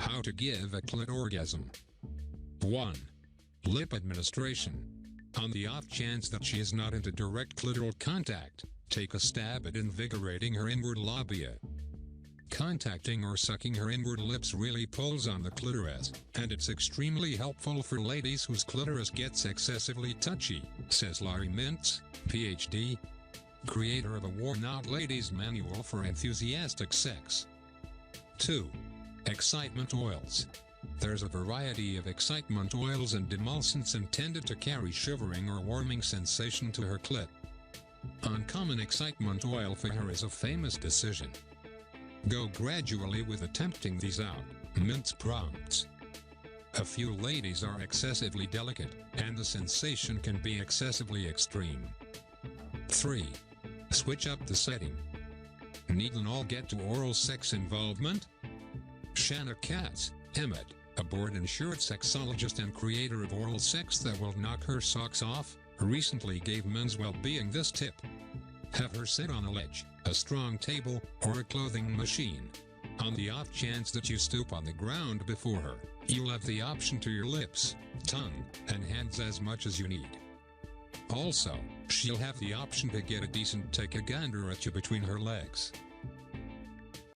How to give a clit orgasm. 1. Lip administration. On the off chance that she is not into direct clitoral contact, take a stab at invigorating her inward labia. Contacting or sucking her inward lips really pulls on the clitoris, and it's extremely helpful for ladies whose clitoris gets excessively touchy, says Laurie Mintz, Ph.D., creator of a worn-out ladies' manual for enthusiastic sex. 2. Excitement oils. There's a variety of excitement oils and demulcents intended to carry shivering or warming sensation to her clit. Uncommon excitement oil for her is a famous decision. Go gradually with attempting these out, Mintz prompts. A few ladies are excessively delicate, and the sensation can be excessively extreme. 3. Switch up the setting. Need and all get to oral sex involvement? Shanna Katz, Emmett, a board-insured sexologist and creator of oral sex that will knock her socks off, recently gave Men's Wellbeing this tip. Have her sit on a ledge, a strong table, or a clothing machine. On the off chance that you stoop on the ground before her, you'll have the option to your lips, tongue, and hands as much as you need. Also, she'll have the option to get a decent take-a-gander at you between her legs.